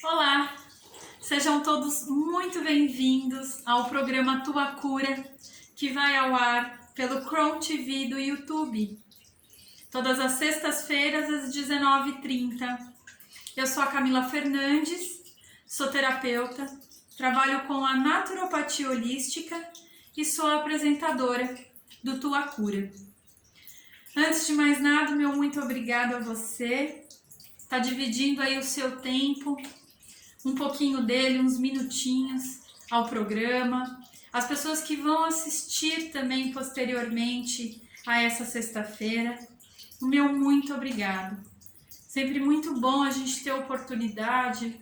Olá, sejam todos muito bem-vindos ao programa Tua Cura, que vai ao ar pelo Chrome TV do YouTube, todas as sextas-feiras às 19h30. Eu sou a Camila Fernandes, sou terapeuta, trabalho com a naturopatia holística e sou a apresentadora do Tua Cura. Antes de mais nada, meu muito obrigado a você, está dividindo aí o seu tempo, um pouquinho dele, uns minutinhos ao programa. As pessoas que vão assistir também posteriormente a essa sexta-feira, o meu muito obrigado. Sempre muito bom a gente ter a oportunidade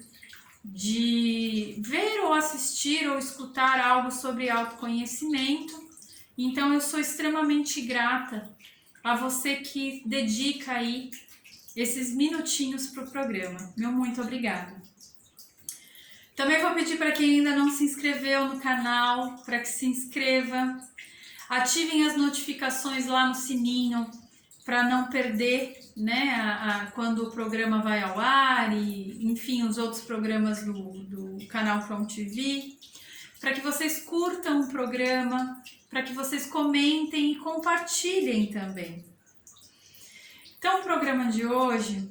de ver ou assistir ou escutar algo sobre autoconhecimento. Então eu sou extremamente grata a você que dedica aí esses minutinhos para o programa. Meu muito obrigada. Também vou pedir para quem ainda não se inscreveu no canal, para que se inscreva, ativem as notificações lá no sininho, para não perder, né, quando o programa vai ao ar e, enfim, os outros programas do canal Chrome TV, para que vocês curtam o programa, para que vocês comentem e compartilhem também. Então, o programa de hoje,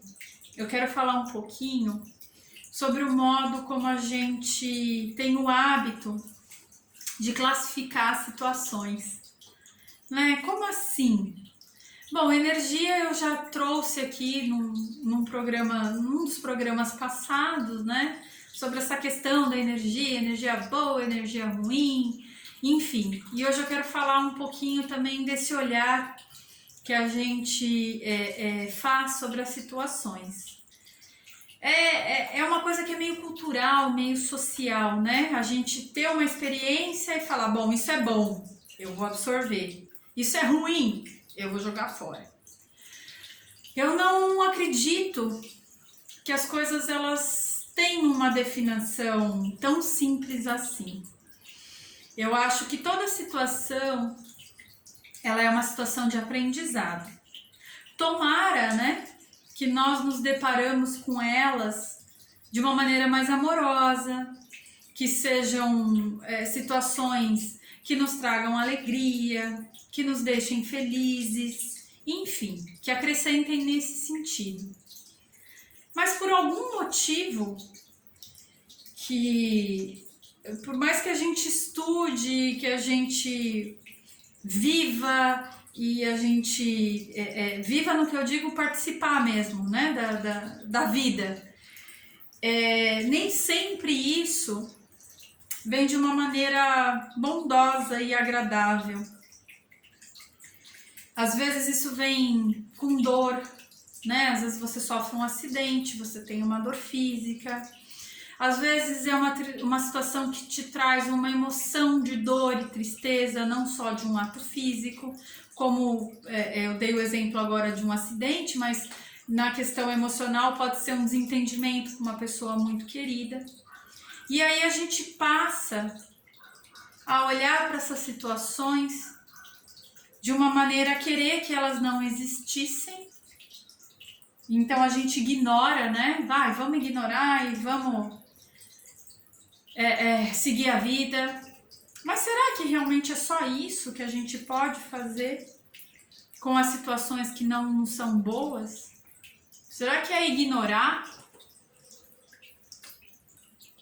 eu quero falar um pouquinho sobre o modo como a gente tem o hábito de classificar situações, né? Como assim? Bom, energia eu já trouxe aqui num dos programas passados, né? Sobre essa questão da energia boa, energia ruim, enfim. E hoje eu quero falar um pouquinho também desse olhar que a gente faz sobre as situações. É uma coisa que é meio cultural, meio social, né? A gente ter uma experiência e falar, bom, isso é bom, eu vou absorver. Isso é ruim, eu vou jogar fora. Eu não acredito que as coisas elas têm uma definição tão simples assim. Eu acho que toda situação ela é uma situação de aprendizado. Tomara, né, que nós nos deparamos com elas de uma maneira mais amorosa, que sejam situações que nos tragam alegria, que nos deixem felizes, enfim, que acrescentem nesse sentido. Mas por algum motivo que, por mais que a gente estude, que a gente viva e a gente viva no que eu digo participar mesmo, né, da vida. Nem sempre isso vem de uma maneira bondosa e agradável. Às vezes isso vem com dor, né? Às vezes você sofre um acidente, você tem uma dor física. Às vezes é uma situação que te traz uma emoção de dor e tristeza, não só de um ato físico, como eu dei o exemplo agora de um acidente, mas na questão emocional pode ser um desentendimento com uma pessoa muito querida. E aí a gente passa a olhar para essas situações de uma maneira a querer que elas não existissem. Então a gente ignora, né? Vamos ignorar e vamos seguir a vida. Mas será que realmente é só isso que a gente pode fazer com as situações que não são boas? Será que é ignorar?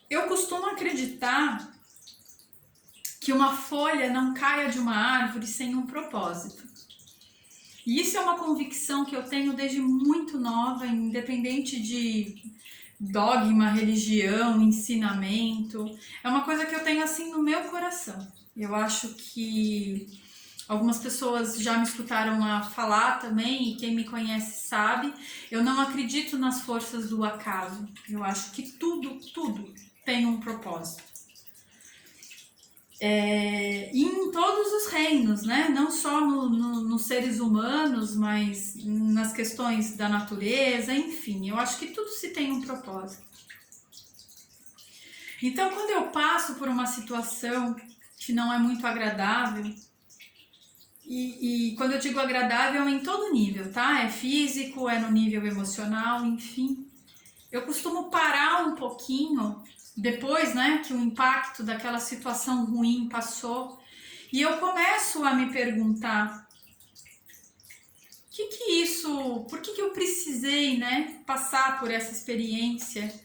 Eu costumo acreditar que uma folha não caia de uma árvore sem um propósito. E isso é uma convicção que eu tenho desde muito nova, independente de dogma, religião, ensinamento. É uma coisa que eu tenho assim no meu coração. Eu acho que algumas pessoas já me escutaram lá falar também, e quem me conhece sabe, eu não acredito nas forças do acaso. Eu acho que tudo tem um propósito. Em todos os reinos, né? Não só nos seres humanos, mas nas questões da natureza, enfim, eu acho que tudo se tem um propósito. Então, quando eu passo por uma situação que não é muito agradável, e quando eu digo agradável é em todo nível, tá? É físico, é no nível emocional, enfim. eu costumo parar um pouquinho, depois, né, que o impacto daquela situação ruim passou, e eu começo a me perguntar, por que eu precisei, né, passar por essa experiência,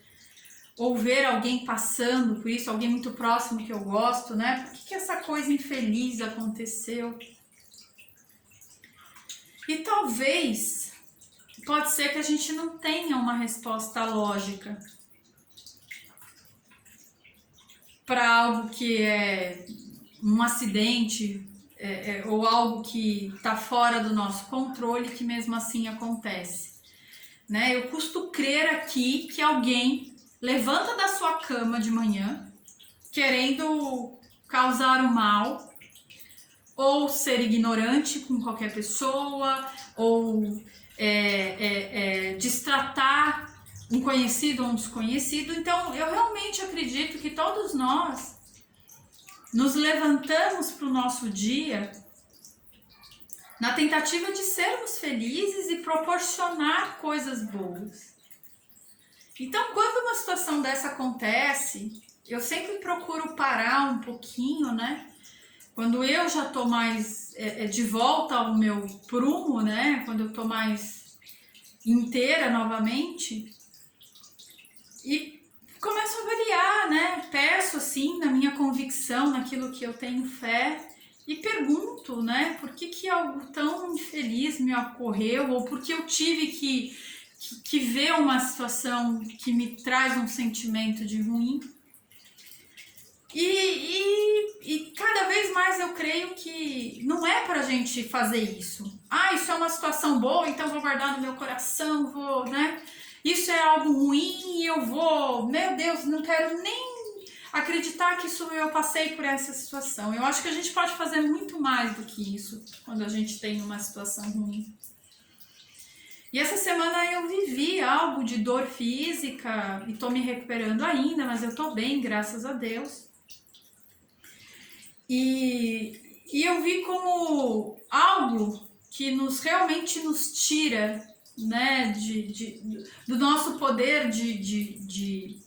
ou ver alguém passando por isso, alguém muito próximo que eu gosto, né, por que essa coisa infeliz aconteceu? E talvez, pode ser que a gente não tenha uma resposta lógica para algo que é um acidente ou algo que está fora do nosso controle, que mesmo assim acontece. Né? Eu custo crer aqui que alguém levanta da sua cama de manhã querendo causar o mal, ou ser ignorante com qualquer pessoa, ou destratar um conhecido ou um desconhecido. Então, eu realmente acredito que todos nós nos levantamos para o nosso dia na tentativa de sermos felizes e proporcionar coisas boas. Então, quando uma situação dessa acontece, eu sempre procuro parar um pouquinho, né? Quando eu já tô mais de volta ao meu prumo, né? Quando eu tô mais inteira novamente, e começo a avaliar, né? Peço assim, na minha convicção, naquilo que eu tenho fé, e pergunto, né? Por que algo tão infeliz me ocorreu, ou por que eu tive que ver uma situação que me traz um sentimento de ruim. E cada vez mais eu creio que não é pra gente fazer isso. Ah, isso é uma situação boa, então vou guardar no meu coração, vou, né? Isso é algo ruim e eu vou, meu Deus, não quero nem acreditar que eu passei por essa situação. Eu acho que a gente pode fazer muito mais do que isso quando a gente tem uma situação ruim. E essa semana eu vivi algo de dor física e tô me recuperando ainda, mas eu tô bem, graças a Deus. E eu vi como algo que realmente nos tira, né, do nosso poder de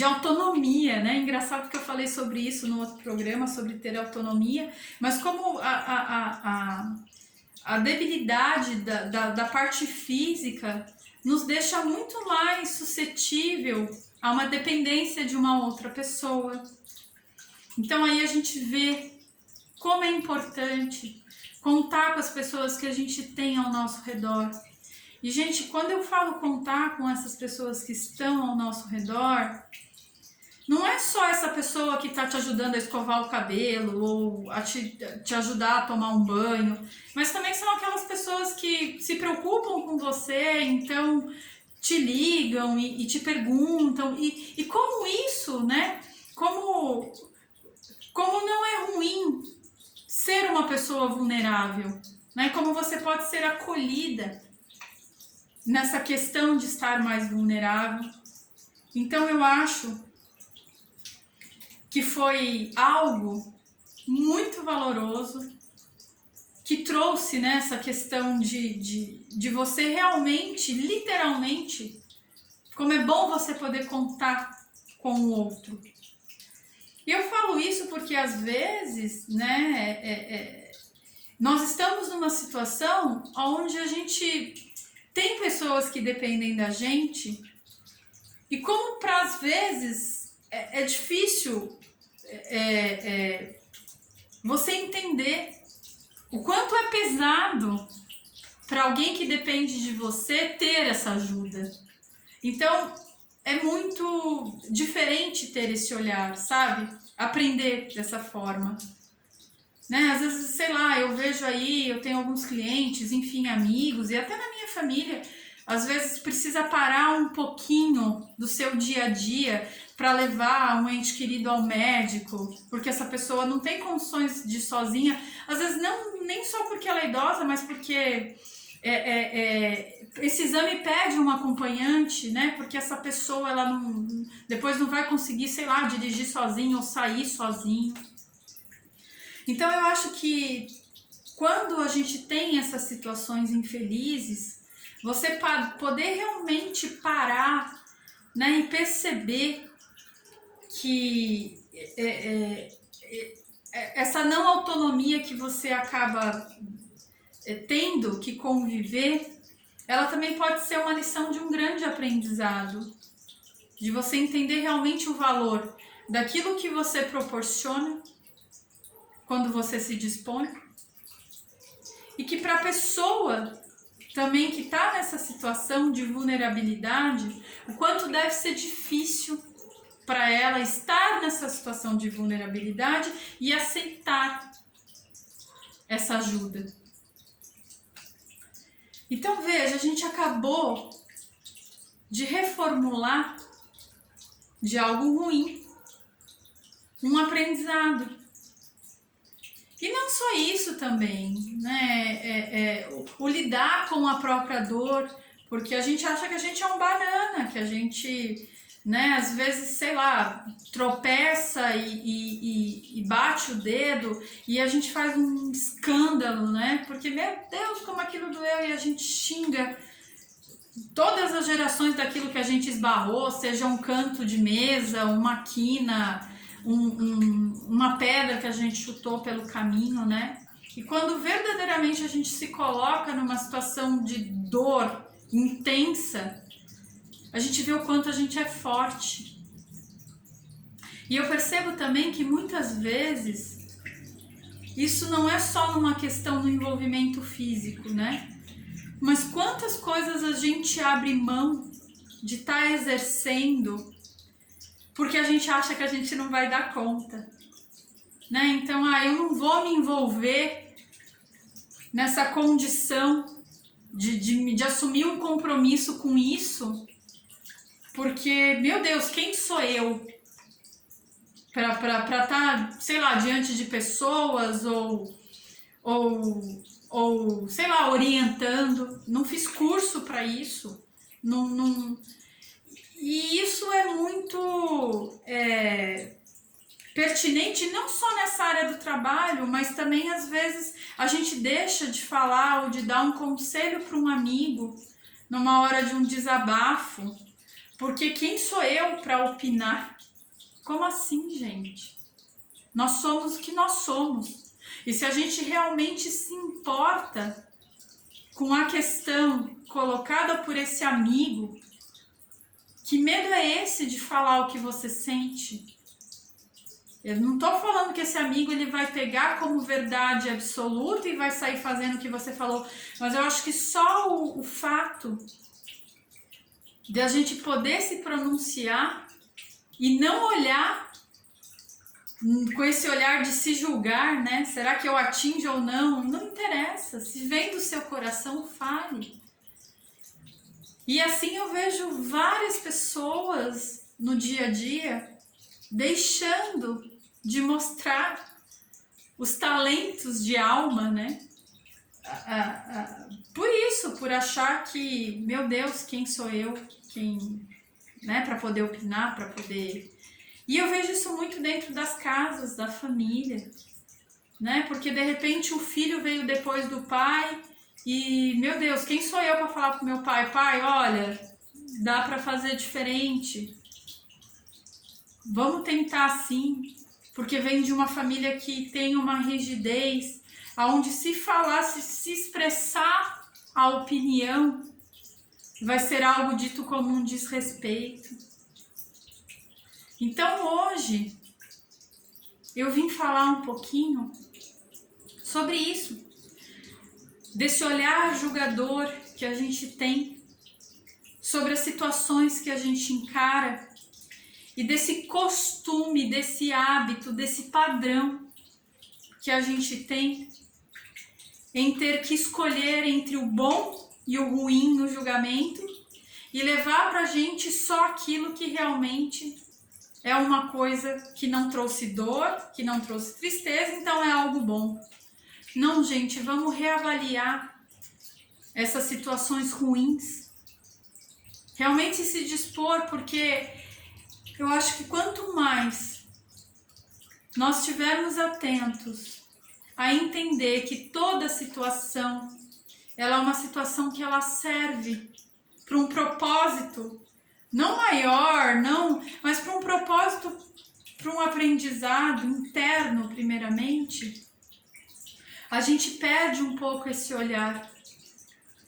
autonomia, né? Engraçado que eu falei sobre isso no outro programa, sobre ter autonomia, mas como a debilidade da parte física nos deixa muito mais suscetível a uma dependência de uma outra pessoa. Então aí a gente vê como é importante contar com as pessoas que a gente tem ao nosso redor. E, gente, quando eu falo contar com essas pessoas que estão ao nosso redor, não é só essa pessoa que está te ajudando a escovar o cabelo ou a te ajudar a tomar um banho, mas também são aquelas pessoas que se preocupam com você, então te ligam e te perguntam. E como isso, né? Como não é ruim ser uma pessoa vulnerável, né? Como você pode ser acolhida nessa questão de estar mais vulnerável. Então eu acho que foi algo muito valoroso, que trouxe, né, essa questão de você realmente, literalmente, como é bom você poder contar com o outro. E eu falo isso porque às vezes, né, nós estamos numa situação onde a gente tem pessoas que dependem da gente, e como para às vezes é difícil você entender o quanto é pesado para alguém que depende de você ter essa ajuda. Então, é muito diferente ter esse olhar, sabe? Aprender dessa forma. Né? Às vezes, sei lá, eu vejo aí, eu tenho alguns clientes, enfim, amigos, e até na minha família, às vezes precisa parar um pouquinho do seu dia a dia para levar um ente querido ao médico, porque essa pessoa não tem condições de ir sozinha, às vezes não, nem só porque ela é idosa, mas porque esse exame pede um acompanhante, né? Porque essa pessoa ela depois não vai conseguir, sei lá, dirigir sozinho ou sair sozinho. Então eu acho que quando a gente tem essas situações infelizes, você poder realmente parar né? E perceber que essa não autonomia que você acaba tendo que conviver, ela também pode ser uma lição de um grande aprendizado, de você entender realmente o valor daquilo que você proporciona quando você se dispõe, e que para a pessoa também que está nessa situação de vulnerabilidade, o quanto deve ser difícil para ela estar nessa situação de vulnerabilidade e aceitar essa ajuda. Então veja, a gente acabou de reformular de algo ruim um aprendizado. E não só isso também, né? O lidar com a própria dor, porque a gente acha que a gente é um banana, que a gente, né, às vezes, sei lá, tropeça e bate o dedo e a gente faz um escândalo, né? Porque, meu Deus, como aquilo doeu, e a gente xinga todas as gerações daquilo que a gente esbarrou, seja um canto de mesa, uma quina, uma pedra que a gente chutou pelo caminho, né? E quando verdadeiramente a gente se coloca numa situação de dor intensa, a gente vê o quanto a gente é forte. E eu percebo também que muitas vezes isso não é só numa questão do envolvimento físico, né? Mas quantas coisas a gente abre mão de estar exercendo porque a gente acha que a gente não vai dar conta, né? Então, eu não vou me envolver nessa condição de assumir um compromisso com isso, porque, meu Deus, quem sou eu para estar, sei lá, diante de pessoas ou sei lá, orientando. Não fiz curso para isso, não. E isso é muito pertinente não só nessa área do trabalho, mas também às vezes a gente deixa de falar ou de dar um conselho para um amigo numa hora de um desabafo, porque quem sou eu para opinar? Como assim, gente? Nós somos o que nós somos. E se a gente realmente se importa com a questão colocada por esse amigo, que medo é esse de falar o que você sente? Eu não estou falando que esse amigo ele vai pegar como verdade absoluta e vai sair fazendo o que você falou, mas eu acho que só o fato de a gente poder se pronunciar e não olhar com esse olhar de se julgar, né? Será que eu atinjo ou não? Não interessa. Se vem do seu coração, fale. E assim eu vejo várias pessoas no dia a dia deixando de mostrar os talentos de alma, né? Por isso, por achar que, meu Deus, quem sou eu? Quem, né? Para poder opinar, para poder... E eu vejo isso muito dentro das casas, da família, né? Porque de repente o filho veio depois do pai e, meu Deus, quem sou eu para falar pro meu pai? Pai, olha, dá para fazer diferente. Vamos tentar assim, porque vem de uma família que tem uma rigidez, onde se falar, se expressar a opinião, vai ser algo dito como um desrespeito. Então hoje eu vim falar um pouquinho sobre isso, desse olhar julgador que a gente tem sobre as situações que a gente encara e desse costume, desse hábito, desse padrão que a gente tem em ter que escolher entre o bom e o ruim no julgamento e levar pra gente só aquilo que realmente é uma coisa que não trouxe dor, que não trouxe tristeza, então é algo bom. Não, gente, vamos reavaliar essas situações ruins. Realmente se dispor, porque eu acho que quanto mais nós estivermos atentos a entender que toda situação, ela é uma situação que ela serve para um propósito não maior, não, mas para um propósito, para um aprendizado interno, primeiramente, a gente perde um pouco esse olhar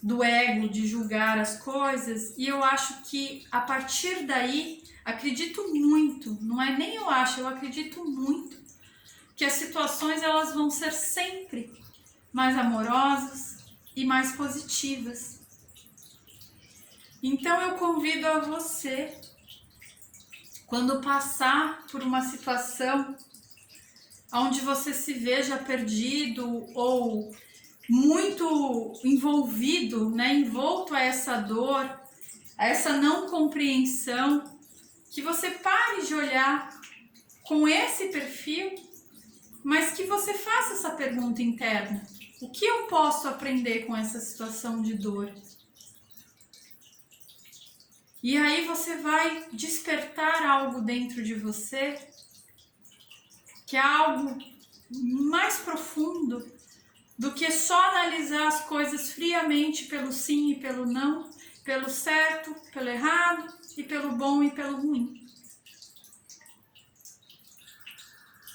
do ego, de julgar as coisas, e eu acho que a partir daí, acredito muito, não é nem eu acho, eu acredito muito, que as situações elas vão ser sempre mais amorosas e mais positivas. Então eu convido a você, quando passar por uma situação onde você se veja perdido ou muito envolvido, né, envolto a essa dor, a essa não compreensão, que você pare de olhar com esse perfil, mas que você faça essa pergunta interna: o que eu posso aprender com essa situação de dor? E aí você vai despertar algo dentro de você, que é algo mais profundo do que só analisar as coisas friamente pelo sim e pelo não, pelo certo, pelo errado e pelo bom e pelo ruim.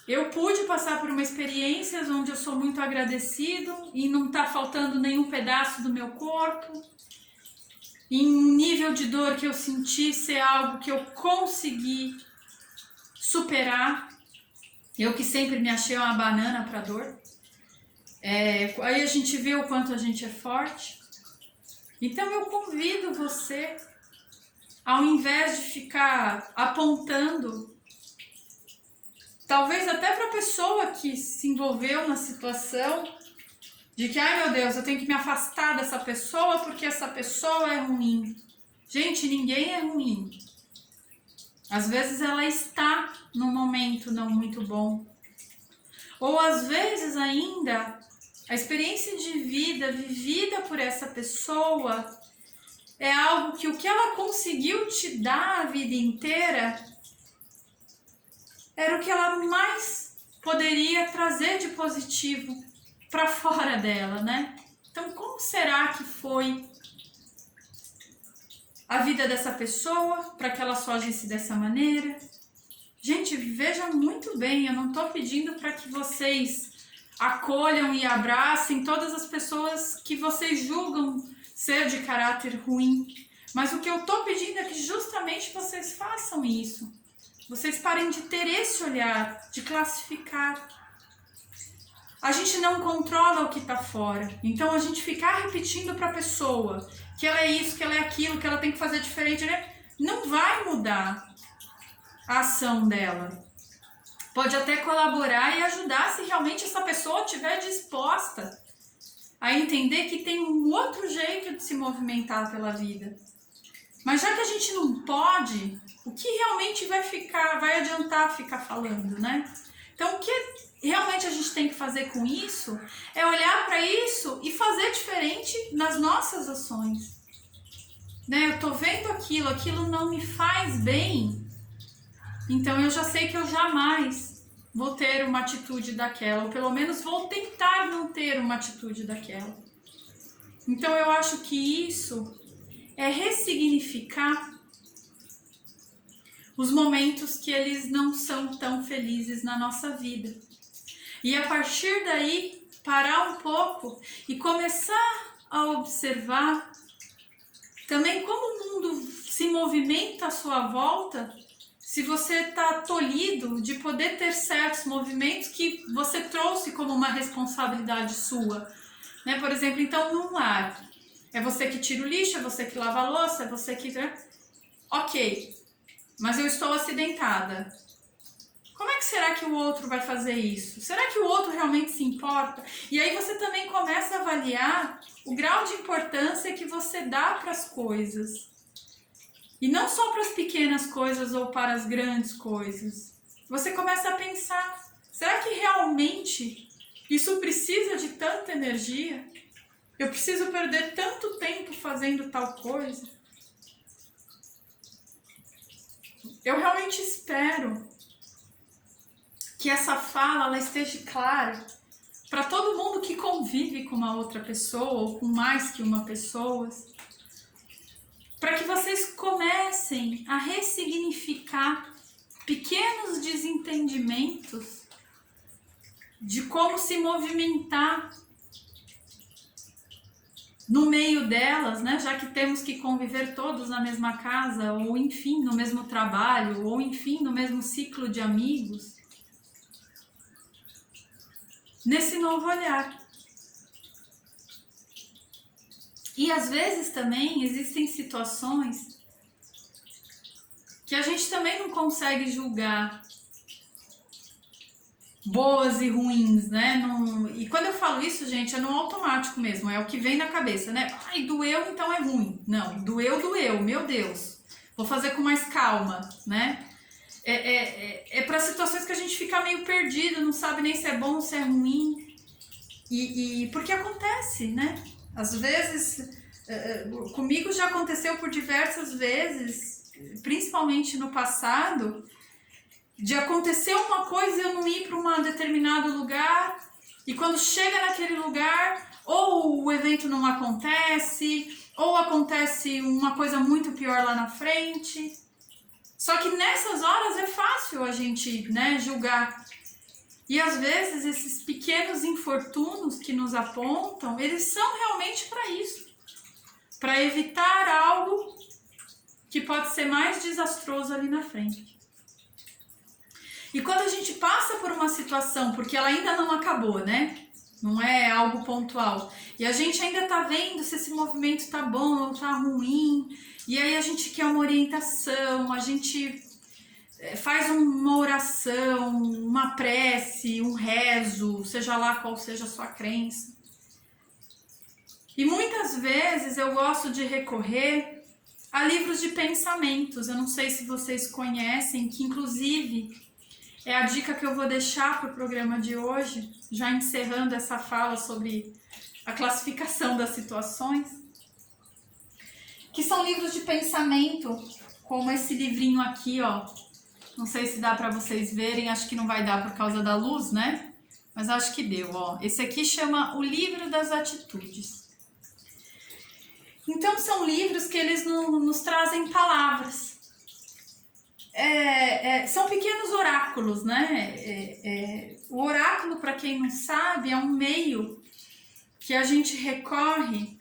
Eu pude passar por uma experiência onde eu sou muito agradecido e não está faltando nenhum pedaço do meu corpo. Em um nível de dor que eu senti ser algo que eu consegui superar. Eu que sempre me achei uma banana para dor. Aí a gente vê o quanto a gente é forte. Então eu convido você, ao invés de ficar apontando, talvez até para a pessoa que se envolveu na situação, de que, ai meu Deus, eu tenho que me afastar dessa pessoa porque essa pessoa é ruim. Gente, ninguém é ruim. Às vezes ela está num momento não muito bom. Ou às vezes ainda, a experiência de vida vivida por essa pessoa é algo que o que ela conseguiu te dar a vida inteira era o que ela mais poderia trazer de positivo para fora dela, né? Então, como será que foi a vida dessa pessoa para que ela só agisse dessa maneira? Gente, veja muito bem, eu não estou pedindo para que vocês acolham e abracem todas as pessoas que vocês julgam ser de caráter ruim, mas o que eu estou pedindo é que justamente vocês façam isso. Vocês parem de ter esse olhar, de classificar. A gente não controla o que está fora, então a gente ficar repetindo para a pessoa que ela é isso, que ela é aquilo, que ela tem que fazer diferente, né? Não vai mudar a ação dela. Pode até colaborar e ajudar se realmente essa pessoa estiver disposta a entender que tem um outro jeito de se movimentar pela vida. Mas já que a gente não pode, o que realmente vai adiantar ficar falando, né? Então, o que realmente a gente tem que fazer com isso é olhar para isso e fazer diferente nas nossas ações. Né? Eu tô vendo aquilo não me faz bem, então eu já sei que eu jamais vou ter uma atitude daquela, ou pelo menos vou tentar não ter uma atitude daquela. Então eu acho que isso é ressignificar os momentos que eles não são tão felizes na nossa vida. E a partir daí, parar um pouco e começar a observar também como o mundo se movimenta à sua volta, se você está tolhido de poder ter certos movimentos que você trouxe como uma responsabilidade sua. Né? Por exemplo, então, num lar, é você que tira o lixo, é você que lava a louça, é você que... Ok, mas eu estou acidentada. Como é que será que o outro vai fazer isso? Será que o outro realmente se importa? E aí você também começa a avaliar o grau de importância que você dá para as coisas. E não só para as pequenas coisas ou para as grandes coisas. Você começa a pensar, será que realmente isso precisa de tanta energia? Eu preciso perder tanto tempo fazendo tal coisa? Eu realmente espero que essa fala ela esteja clara para todo mundo que convive com uma outra pessoa ou com mais que uma pessoa, para que vocês comecem a ressignificar pequenos desentendimentos de como se movimentar no meio delas, né? Já que temos que conviver todos na mesma casa, ou enfim, no mesmo trabalho, ou enfim, no mesmo ciclo de amigos, nesse novo olhar. E às vezes também existem situações que a gente também não consegue julgar boas e ruins, né? E quando eu falo isso, gente, é no automático mesmo, é o que vem na cabeça, né? Ai, doeu, então é ruim. Não, doeu, meu Deus. Vou fazer com mais calma, né? É para situações que a gente fica meio perdido, não sabe nem se é bom, se é ruim. E porque acontece, né? Às vezes, comigo já aconteceu por diversas vezes, principalmente no passado, de acontecer uma coisa e eu não ir para um determinado lugar, e quando chega naquele lugar, ou o evento não acontece, ou acontece uma coisa muito pior lá na frente. Só que nessas horas é fácil a gente, né, julgar. E às vezes esses pequenos infortúnios que nos apontam, eles são realmente para isso. Para evitar algo que pode ser mais desastroso ali na frente. E quando a gente passa por uma situação, porque ela ainda não acabou, né? Não é algo pontual. E a gente ainda tá vendo se esse movimento tá bom ou tá ruim. E aí a gente quer uma orientação, a gente faz uma oração, uma prece, um rezo, seja lá qual seja a sua crença. E muitas vezes eu gosto de recorrer a livros de pensamentos. Eu não sei se vocês conhecem, que inclusive é a dica que eu vou deixar para o programa de hoje, já encerrando essa fala sobre a classificação das situações, que são livros de pensamento, como esse livrinho aqui, ó. Não sei se dá para vocês verem, acho que não vai dar por causa da luz, né? Mas acho que deu, ó. Esse aqui chama O Livro das Atitudes. Então são livros que eles nos trazem palavras. São pequenos oráculos, né? O oráculo, para quem não sabe, é um meio que a gente recorre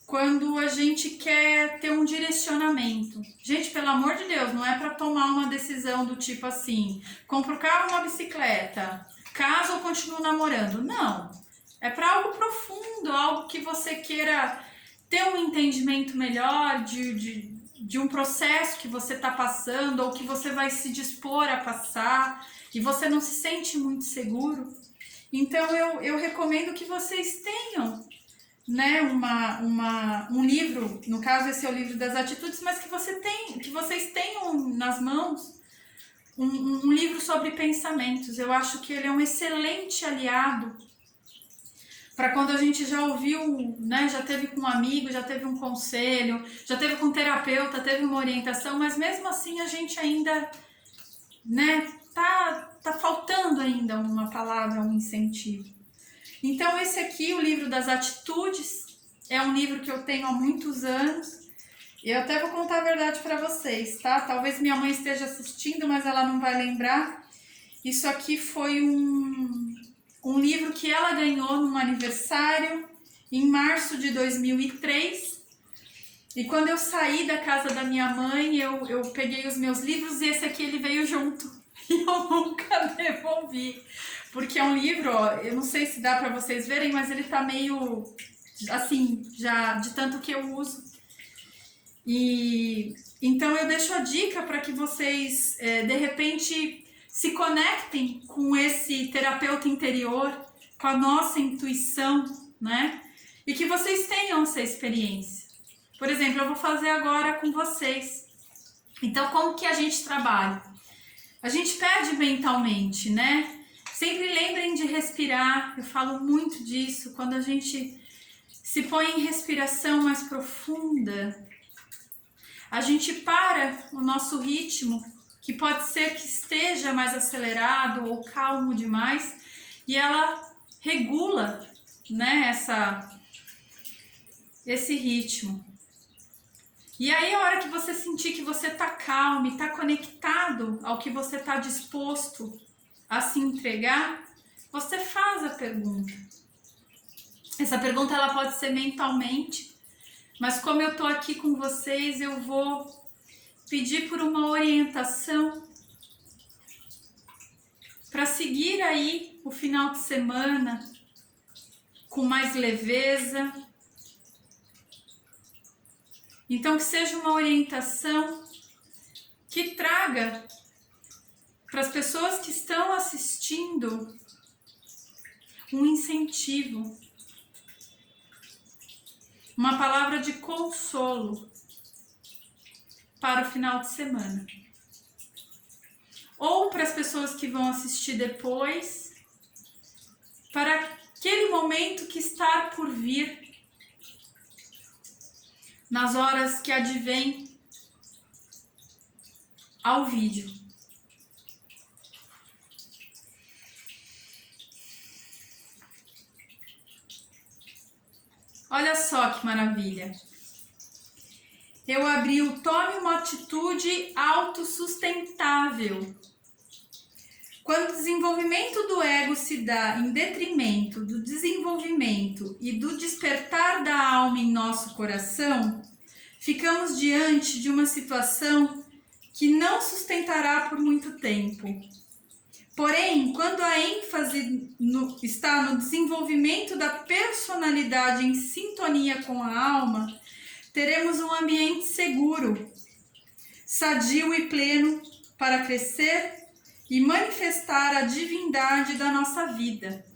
quando a gente quer ter um direcionamento. Gente, pelo amor de Deus, não é para tomar uma decisão do tipo assim, compro um carro ou uma bicicleta, caso ou continuo namorando. Não, é para algo profundo, algo que você queira ter um entendimento melhor de um processo que você está passando ou que você vai se dispor a passar e você não se sente muito seguro. Então eu recomendo que vocês tenham, né, um livro, no caso esse é o livro das atitudes, mas que vocês tenham nas mãos um livro sobre pensamentos. Eu acho que ele é um excelente aliado para quando a gente já ouviu, né, já teve com um amigo, já teve um conselho, já teve com um terapeuta, teve uma orientação, mas mesmo assim a gente ainda, né, tá faltando ainda uma palavra, um incentivo. Então esse aqui, o livro das atitudes, é um livro que eu tenho há muitos anos. Eu até vou contar a verdade para vocês, tá? Talvez minha mãe esteja assistindo, mas ela não vai lembrar. Isso aqui foi um livro que ela ganhou num aniversário em março de 2003. E quando eu saí da casa da minha mãe, eu peguei os meus livros e esse aqui ele veio junto. E eu nunca devolvi. Porque é um livro, ó, eu não sei se dá para vocês verem, mas ele tá meio assim, já de tanto que eu uso. E então eu deixo a dica para que vocês, de repente, se conectem com esse terapeuta interior, com a nossa intuição, né? E que vocês tenham essa experiência. Por exemplo, eu vou fazer agora com vocês. Então, como que a gente trabalha? A gente pede mentalmente, né? Sempre lembrem de respirar, eu falo muito disso, quando a gente se põe em respiração mais profunda, a gente para o nosso ritmo, que pode ser que esteja mais acelerado ou calmo demais, e ela regula, né, esse ritmo. E aí, a hora que você sentir que você tá calmo e tá conectado ao que você tá disposto a se entregar, você faz a pergunta. Essa pergunta ela pode ser mentalmente, mas como eu tô aqui com vocês, eu vou pedir por uma orientação para seguir aí o final de semana com mais leveza. Então, que seja uma orientação que traga para as pessoas que estão assistindo um incentivo, uma palavra de consolo para o final de semana. Ou para as pessoas que vão assistir depois, para aquele momento que está por vir, nas horas que advém ao vídeo. Olha só que maravilha. Eu abri o Tome uma atitude autossustentável. Quando o desenvolvimento do ego se dá em detrimento do desenvolvimento e do despertar da alma em nosso coração, ficamos diante de uma situação que não sustentará por muito tempo. Porém, quando a ênfase está no desenvolvimento da personalidade em sintonia com a alma, teremos um ambiente seguro, sadio e pleno para crescer e manifestar a divindade da nossa vida.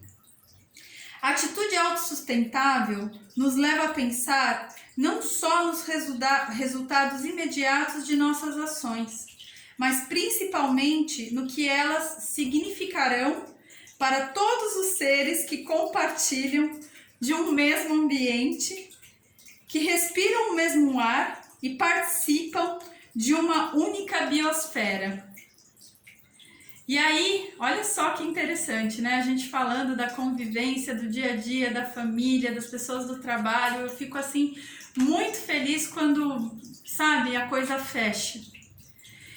A atitude autossustentável nos leva a pensar não só nos resultados imediatos de nossas ações, mas principalmente no que elas significarão para todos os seres que compartilham de um mesmo ambiente, que respiram o mesmo ar e participam de uma única biosfera. E aí, olha só que interessante, né? A gente falando da convivência, do dia a dia, da família, das pessoas do trabalho, eu fico assim muito feliz quando, sabe, a coisa fecha.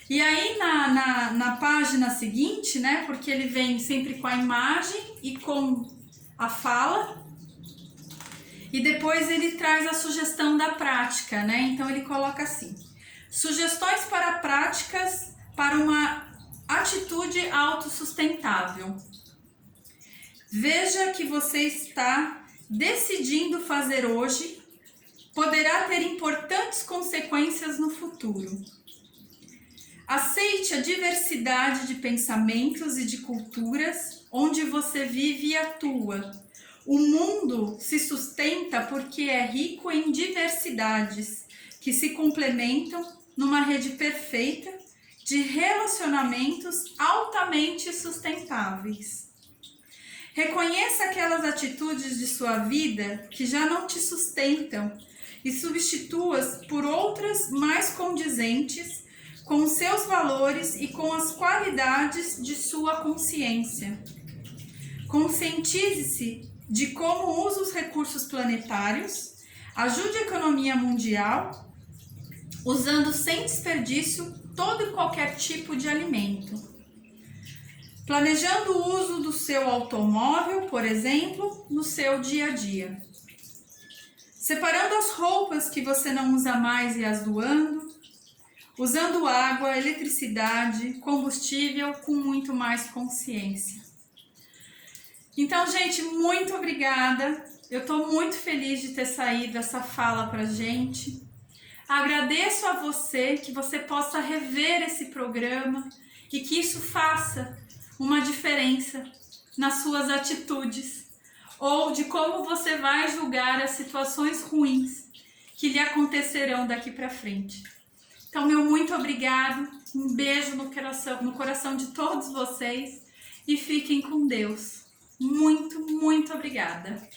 E aí na página seguinte, né, porque ele vem sempre com a imagem e com a fala, e depois ele traz a sugestão da prática, né? Então ele coloca assim: sugestões para práticas para uma atitude autossustentável. Veja que você está decidindo fazer hoje poderá ter importantes consequências no futuro. Aceite a diversidade de pensamentos e de culturas onde você vive e atua. O mundo se sustenta porque é rico em diversidades que se complementam numa rede perfeita de relacionamentos altamente sustentáveis. Reconheça aquelas atitudes de sua vida que já não te sustentam e substitua-as por outras mais condizentes com os seus valores e com as qualidades de sua consciência. Conscientize-se de como usa os recursos planetários, ajude a economia mundial, usando sem desperdício todo e qualquer tipo de alimento. Planejando o uso do seu automóvel, por exemplo, no seu dia a dia. Separando as roupas que você não usa mais e as doando. Usando água, eletricidade, combustível com muito mais consciência. Então, gente, muito obrigada. Eu estou muito feliz de ter saído essa fala pra gente. Agradeço a você, que você possa rever esse programa e que isso faça uma diferença nas suas atitudes ou de como você vai julgar as situações ruins que lhe acontecerão daqui para frente. Então, meu muito obrigado, um beijo no coração de todos vocês e fiquem com Deus. Muito, muito obrigada.